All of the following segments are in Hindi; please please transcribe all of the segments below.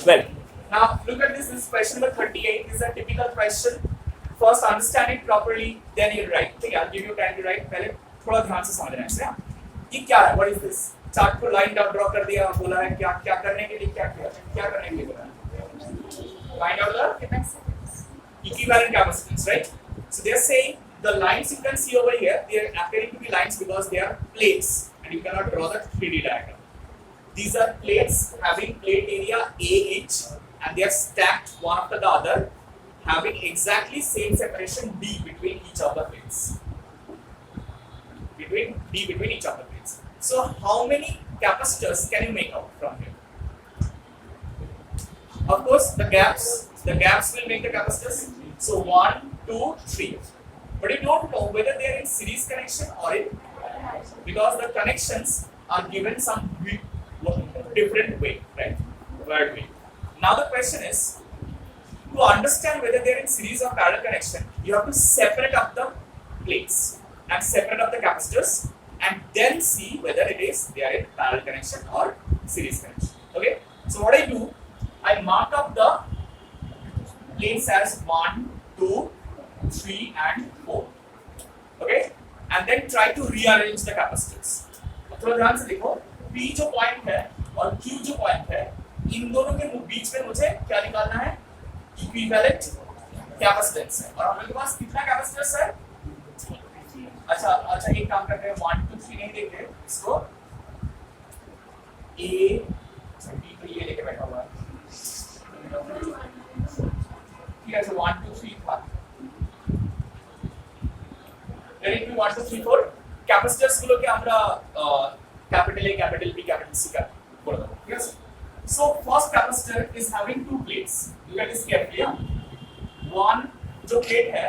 Well, now look at this. This is question number 38. This is a typical question. First, understand it properly, then you write. ठीक है, I'll give you time to write. पहले थोड़ा ध्यान से समझना है इसे. ये क्या है? What is this? चार्ट को लाइन डाउन ड्रॉ कर दिया, बोला है क्या क्या करने के लिए क्या किया, क्या करने के लिए बोला है? Find out the capacitance. Equivalent capacitance, right? So they are saying the lines you can see over here, they are appearing to be lines because they are plates, and you cannot draw the 3D diagram. These are plates having plate area A each, and they are stacked one after the other, having exactly same separation D between each of the plates. Between each of the plates. So how many capacitors can you make out from here? Of course, the gaps will make the capacitors. So 1, 2, 3. But you don't know whether they are in series connection or in, because the connections are given some different way, right? Weird way. Now the question is, to understand whether they are in series or parallel connection, you have to separate up the plates and separate up the capacitors, and then see whether they are in parallel connection or series connection. Okay. So what I do, I mark up the plates as 1, 2, 3 and 4. Okay, and then try to rearrange the capacitors. थोड़ा ध्यान से देखो, P जो पॉइंट है और Q जो पॉइंट है, इन दोनों के बीच में मुझे क्या निकालना है? इक्विवेलेंट कैपेसिटेंस है. और हम लोग के पास कितना कैपेसिटेंस है? अच्छा एक काम करते हैं, 1, 2, 3 नहीं देखते इसको. A B तो ये लेके बैठा हुआ है. ठीक है, so 1, 2, 3 था. Then if we want to 3, 4 capacitors गुलो के हमरा capital A, capital B, capital C का बोल दो. Yes. So first capacitor is having two plates. Look at this carefully. One जो plate है,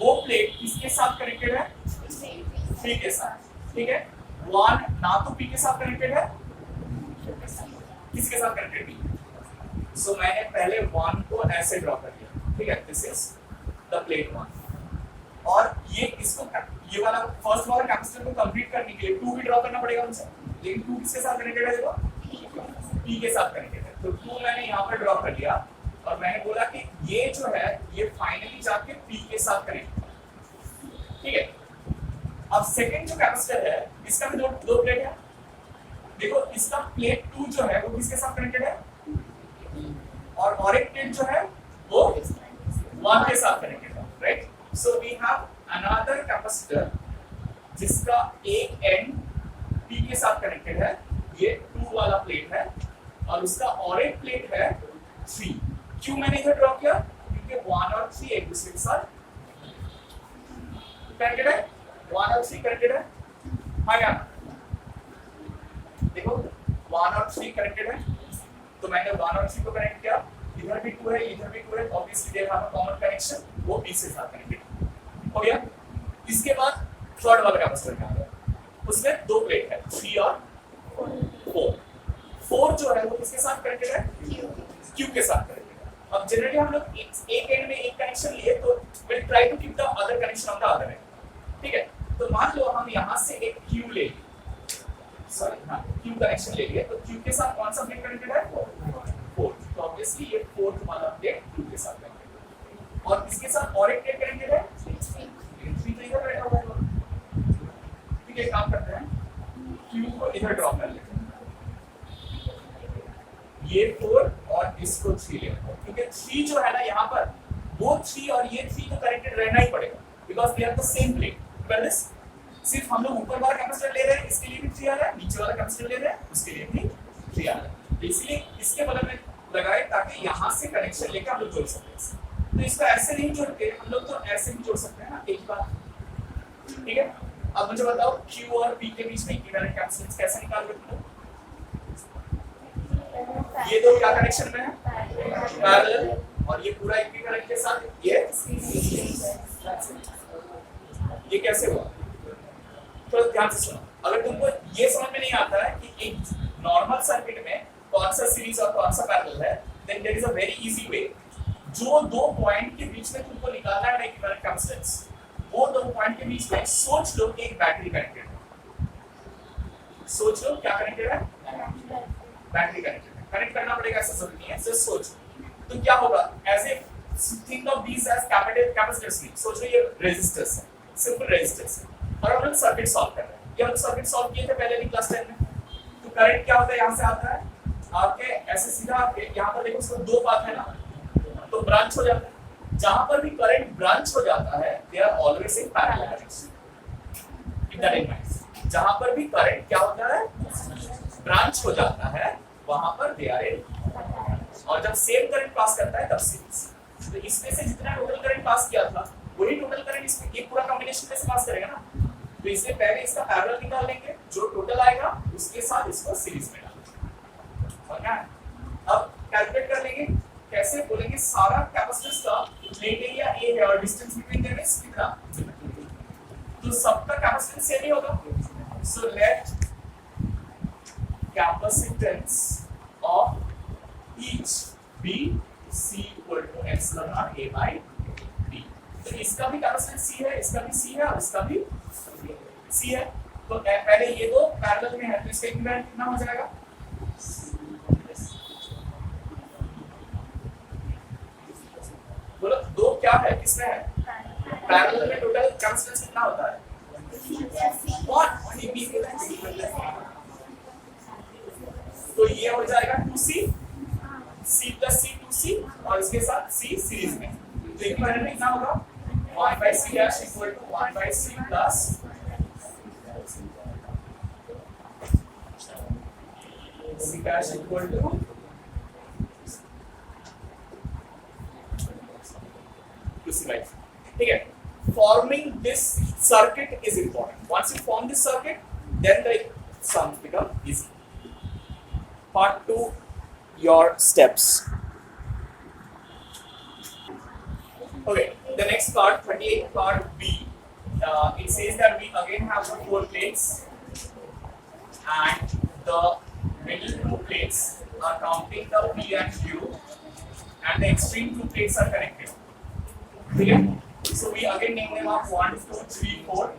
वो plate किसके साथ connected है? P के साथ. ठीक है? One ना तो P के साथ connected है, किसके साथ connected B? So मैंने पहले 1 को ऐसे draw कर लिया. ठीक है? This is the plate 1. और ये वाला फर्स्ट वाला कैपेसिटर को कंप्लीट करने के लिए 2 भी ड्रॉ करना पड़ेगा मुझे, लेकिन 2 किसके साथ कनेक्टेड है? देखो P के साथ कनेक्टेड है. तो 2 मैंने यहाँ पर ड्रॉ कर लिया और मैंने बोला कि ये जो है ये फाइनली जाके P के साथ कनेक्ट है. ठीक है. अब सेकंड जो कैपेसिटर है इसका भी दो प्लेट है. देखो इसका प्लेट 2 जो है वो किसके साथ कनेक्टेड है, और एक प्लेट जो है वो 1 के साथ कनेक्टेड है. Right. So we have another capacitor जिसका एक एंड P के साथ कनेक्टेड है, ये 2 वाला प्लेट है, और उसका और एक प्लेट है 3. क्यों मैंने इधर ड्रॉ किया? क्योंकि 1 और 3 एक दूसरे के साथ कनेक्टेड है. 1 और 3 कनेक्टेड है. हाँ क्या? देखो 1 और 3 कनेक्टेड है, तो मैंने 1 और 3 को कनेक्ट किया. इधर भी 2 है, इधर भी 2 है. Obviously they have a common connection, वो P से साथ कनेक्टेड हो गया. इसके बाद थर्ड वाला कैपेसिटर क्या है? उसमें 2 प्लेट है, 3 और 4. 4 जो है वो किसके साथ कनेक्टेड है? Q के साथ कनेक्टेड है. अब जनरली हम लोग एक एंड में एक कनेक्शन लिए तो will try to keep the other connection on the other end. ठीक है. तो मान लो हम यहाँ से एक Q ले लिए, सॉरी हाँ Q कनेक्शन ले लिए, तो Q के साथ कौन सा प्लेट कनेक्टेड है? 4. तो ऑब्वियसली ये 4th वाला प्लेट Q के साथ कनेक्टेड है. और इसके साथ और एक प्लेट कनेक्टेड है 3 इधर बैठा हुआ है. ठीक है, काम करते हैं, Q को इधर ड्रॉ कर लेते हैं. ये 4 और इसको 3 ले लेते हैं, क्योंकि 3 जो है ना यहाँ पर, वो 3 और ये 3 तो कनेक्टेड रहना ही पड़ेगा, because they are the same plate. Well सिर्फ हम लोग ऊपर वाला कैपेसिटर ले रहे हैं, इसके लिए भी 3 आ रहा है, नीचे वाला कैपेसिटर ले रहे हैं, उसके लिए भी 3 आ रहा है. तो इसलिए इसके बगल में लगाए ताकि यहाँ से कनेक्शन लेकर हम लोग जोड़ सकते हैं. तो इसको ऐसे नहीं जोड़ते हम लोग, तो ऐसे भी जोड़ सकते हैं ना एक बार. ठीक है. अब मुझे बताओ Q और P के बीच में इक्विवेलेंट कैपेसिटेंस कैसे निकालोगे तुम लोग? ये दो क्या कनेक्शन में है? पैरेलल. और ये पूरा इक्विवेलेंट के साथ ये कैसे हुआ? तो ध्यान से सुनो. अगर तुमको ये समझ में नहीं आता है कि एक नॉर्मल सर्किट में कौन सा सीरीज और कौन सा पैरेलल है, then there is a very easy way. जो 2 पॉइंट के बीच में तुमको निकालना है इक्विवेलेंट कैपेसिटेंस, वो 2 पॉइंट के बीच में सोच लो कि एक बैटरी कनेक्टेड है. सोच लो क्या कनेक्टेड है? बैटरी कनेक्टेड है. कनेक्ट करना पड़ेगा ऐसा जरूरी नहीं है, सिर्फ सोचो। तो क्या होगा, as a think of these as capacitors नहीं, सोचो ये रेजिस्टर्स है, सिंपल रेजिस्टर्स है, और हम लोग सर्किट सॉल्व कर रहे हैं। ये हम सर्किट सॉल्व किए थे पहले भी क्लास 10 में। तो करंट क्या होता है, यहाँ से आता है आपके ऐसे सीधा आपके यहाँ पर देखो, इसको दो पाथ है ना, तो ब्रांच हो जाता है। जहां पर भी करंट ब्रांच हो जाता है, they are always in parallel connection. Keep that in mind. जहां पर भी करंट क्या होता है, ब्रांच हो जाता है, वहां पर दे आर इन, और जब सेम करंट पास करता है तब सीरीज। तो इसमें से जितना टोटल करंट पास किया था वही टोटल करंट इसमें एक पूरा कॉम्बिनेशन में से पास करेगा ना। तो इससे पहले इसका पैरेलल निकाल लेंगे, जो टोटल आएगा उसके साथ इसको सीरीज में डालेंगे। अब कैलकुलेट कर लेंगे, कैसे बोलेंगे, सारा कैपेसिटेंस का प्लेट एरिया ए है और डिस्टेंस बिटवीन देम इज कितना, तो सबका कैपेसिटेंस सेम ही होगा। So let capacitance of each be C equal to epsilon naught A by D। तो इसका भी कैपेसिटेंस C है, इसका भी C है और इसका भी C है। तो पहले ये दो पैरेलल में है, तो इसका इक्विवेलेंट कितना हो जाएगा, बोलो दो क्या है, किसमें है, पैरेलल में टोटल कैपेसिटेंस कितना होता है, 1 तो ये हो जाएगा 2C, C plus C 2C और इसके साथ C सीरीज में। तो इक्विवेलेंट कितना होगा, 1 by C dash equal to 1 by C plus C dash equal to C by, ठीक है। Forming this circuit is important. Once you form this circuit, then the sums become easy. Part 2, your steps. Okay, the next part, 38th part B, it says that we again have the 4 plates and the middle 2 plates are counting the P and Q and the extreme 2 plates are connected. Okay, so we again name them up 1, 2, 3, 4.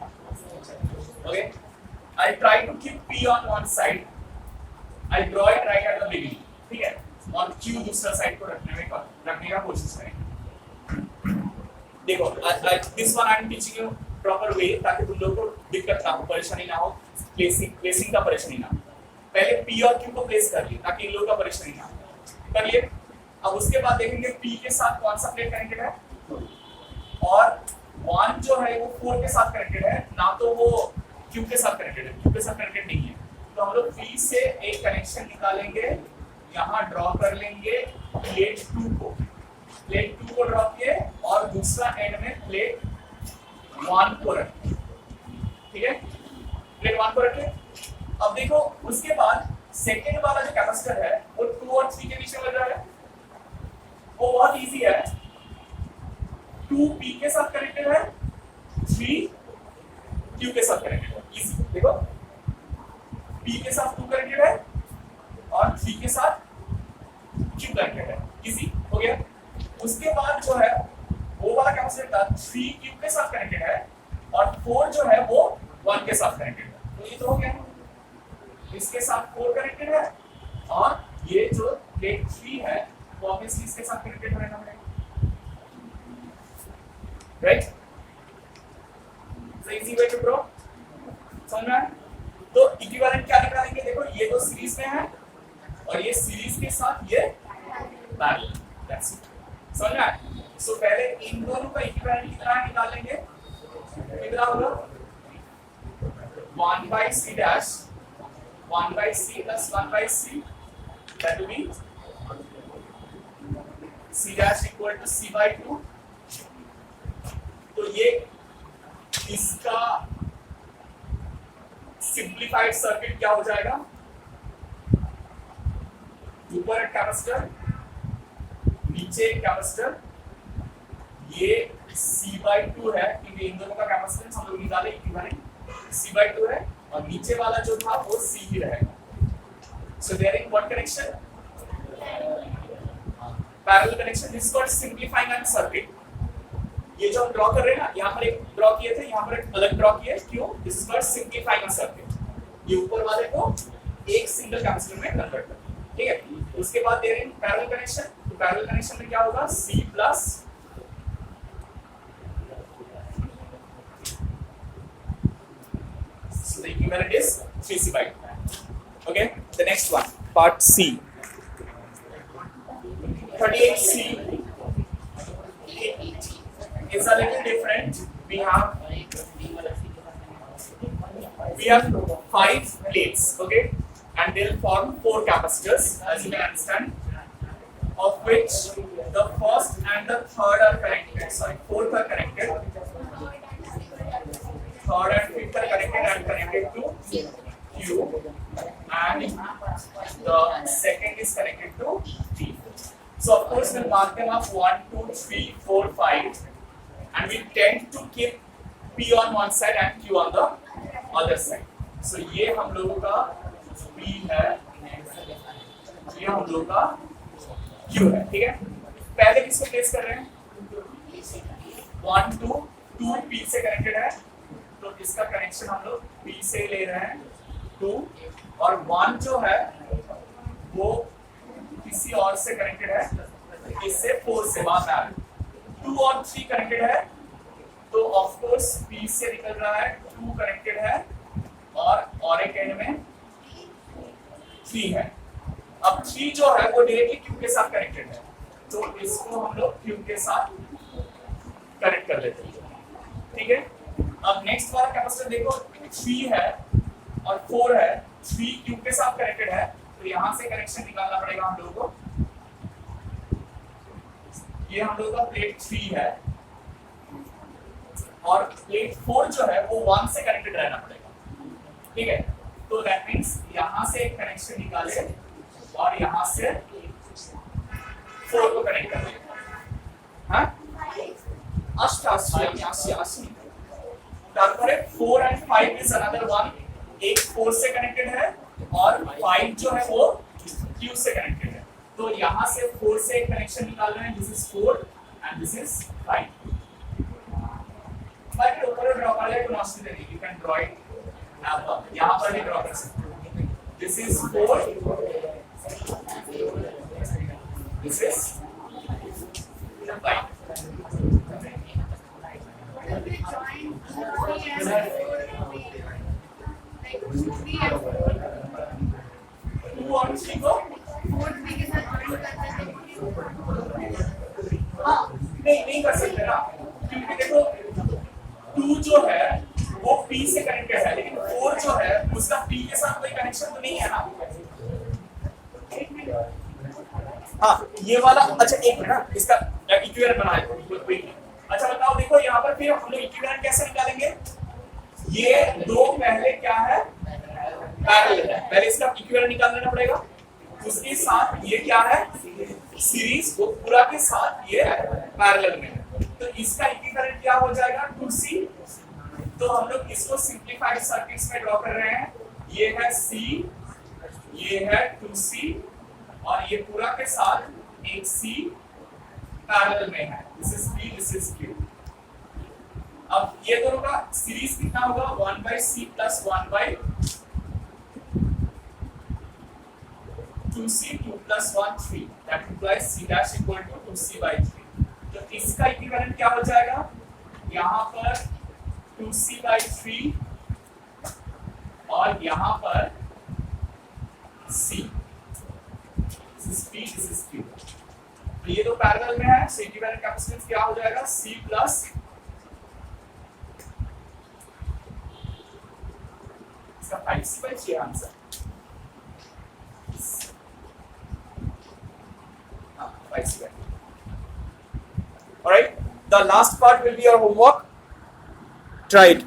Okay, I try to keep P on one side. I draw it right at the beginning. ठीक है, और Q दूसरा साइड को रखने का कोशिश करें। देखो, this one I am teaching you proper way ताकि तुम लोगों को दिक्कत ना हो, परेशानी ना हो, प्लेसिंग का परेशानी ना हो। पहले P और Q को प्लेस कर लिए ताकि इन लोगों का परेशानी ना हो, कर लिए। अब उसके बाद देखेंगे P के साथ कौन सा प्लेट कनेक्टेड है, और 1 जो है वो 4 के साथ कनेक्टेड है, ना तो वो Q के साथ कनेक्टेड है, Q के साथ कनेक्टेड नहीं है। तो हम लोग P से एक कनेक्शन निकालेंगे, यहाँ ड्रॉ कर लेंगे प्लेट 2 को, प्लेट 2 को ड्रॉ किए और दूसरा एंड में प्लेट 1 को रखें, ठीक है, प्लेट 1 को रखें। अब देखो उसके बाद सेकेंड वाला जो कैपेसिटर है वो 2 और 3 के बीच में लग रहा है, वो बहुत इजी है। 2 P के साथ कनेक्टेड है, 3 Q के साथ कनेक्टेड है, इजी। देखो P के साथ 2 कनेक्टेड है और 3 के साथ Q कनेक्टेड है, इजी हो गया। उसके बाद जो है वो वाला कैपेसिटर था 3 Q के साथ कनेक्टेड है और 4 जो है वो 1 के साथ कनेक्टेड है, तो ये तो हो गया। इसके साथ 4 कनेक्टेड है और ये जो प्लेट 3 है वो ऑब्वियसली इसके साथ कनेक्टेड होना पड़ेगा, right. So easy way to draw, समझ में आया। तो इक्विवेलेंट क्या निकालेंगे, देखो ये दो सीरीज में है और ये सीरीज के साथ ये पैरेलल, दैट्स इट, समझ में आया। सो पहले इन दोनों का इक्विवेलेंट कितना निकालेंगे, कितना होगा 1 by C dash 1 by C plus 1 by C, that will be C dash equal to C by 2। तो ये इसका सिंप्लीफाइड सर्किट क्या हो जाएगा, ऊपर एक कैपेसिटर, नीचे एक कैपेसिटर, ये C/2 है क्योंकि इन दोनों का कैपेसिटेंस हम लोग निकाले इक्विवेलेंट C/2 है और नीचे वाला जो था वो C ही रहेगा। So there in one connection, parallel connection, this is called simplifying an circuit. ये जो हम ड्रॉ कर रहे हैं ना, यहाँ पर एक ड्रॉ किए थे, यहाँ पर एक अलग ड्रॉ किए, क्यों, this is called simplifying a circuit. ये ऊपर वाले को एक सिंगल कैपेसिटर में कन्वर्ट करते हैं, ठीक है। उसके बाद दे रहे हैं पैरेलल कनेक्शन, तो पैरेलल कनेक्शन में क्या होगा C plus so the equivalent is 3C by 2. Okay, the next one, part C. 38C is a little different. We have 5 plates, okay, and they'll form 4 capacitors, as you can understand, of which the first and the third are connected. Sorry, fourth are connected. Third and fifth are connected and connected to Q, and the second is connected to T. So of course we'll mark them up 1, 2, 3, 4, 5, and we tend to keep P on one side and Q on the other side. So ये हम लोगों का P है, ये हम लोगों का Q है, ठीक है? पहले किसको प्लेस कर रहे हैं? 1, 2, 2 P से कनेक्टेड है, तो इसका कनेक्शन हम लोग P से ले रहे हैं 2, और 1 जो है वो किसी और से कनेक्टेड है, इससे 4 से बात आ रही है। 2 और 3 कनेक्टेड है, तो ऑफ कोर्स P से निकल रहा है 2 कनेक्टेड है और एक एंड में 3 है। अब 3 जो है वो डायरेक्टली Q के साथ कनेक्टेड है, तो इसको हम लोग Q के साथ कनेक्ट कर लेते हैं, ठीक है? अब नेक्स्ट वाला कैपेसिटर देखो 3 है और 4 है, 3 Q के साथ कनेक्टेड है, तो यहां से कनेक्शन निकालना पड़ेगा हम लोगों को। ये हम लोगों का प्लेट 3 है और प्लेट 4 जो है वो 1 से कनेक्टेड रहना पड़ेगा, ठीक है? तो दैट मींस यहां से एक कनेक्शन निकाले और यहां से 4 को कनेक्ट कर देंगे। हां 88 तारपरे 4 and 5 is another one, एक 4 से कनेक्टेड है और 5 जो है वो Q से कनेक्टेड है, तो यहां से 4 से एक कनेक्शन निकाल रहे हैं, this is 4 and this is 5। मैं ऊपर ड्रॉ कर ले, तो मस्त देगी, यू कैन ड्रॉ इट अब यहां पर भी ड्रॉ कर सकते हो। This is 4, this is 5। नहीं कर सकते ना, क्योंकि देखो 2 जो है वो P से कनेक्टेड है, लेकिन 4 जो है उसका P के साथ कोई कनेक्शन तो नहीं है ना। हाँ ये वाला, अच्छा एक मिनट ना, इसका इक्विवेलेंट बना है। अच्छा बताओ, देखो यहाँ पर फिर हम लोग इक्विवेलेंट कैसे निकालेंगे? ये 2 पहले क्या है, पैरेलल है, पहले इसका इक्विवेलेंट निकाल लेना पड़ेगा। उसके साथ ये क्या है, सीरीज, वो पूरा के साथ ये पैरेलल में है, तो इसका इक्विवेलेंट क्या हो जाएगा 2C। तो हम लोग इसको सिंपलीफाइड सर्किट्स में ड्रॉ कर रहे हैं, ये है C, ये है 2C और ये पूरा के साथ एक C पैरेलल में है, this is P, this is Q। अब ये दोनों का सीरीज कितना होगा, 1/C plus 1/2C 2 plus 1 3, that implies C dash equal to 2C by 3। तो इसका इक्विवेलेंट क्या हो जाएगा, यहाँ पर 2C by 3 और यहाँ पर C, this is P, this is Q। तो ये दो पैरेलल में है, so इक्विवेलेंट कैपेसिटेंस क्या हो जाएगा, C प्लस इसका 5C by 3 answer. All right, the last part will be your homework. Try it.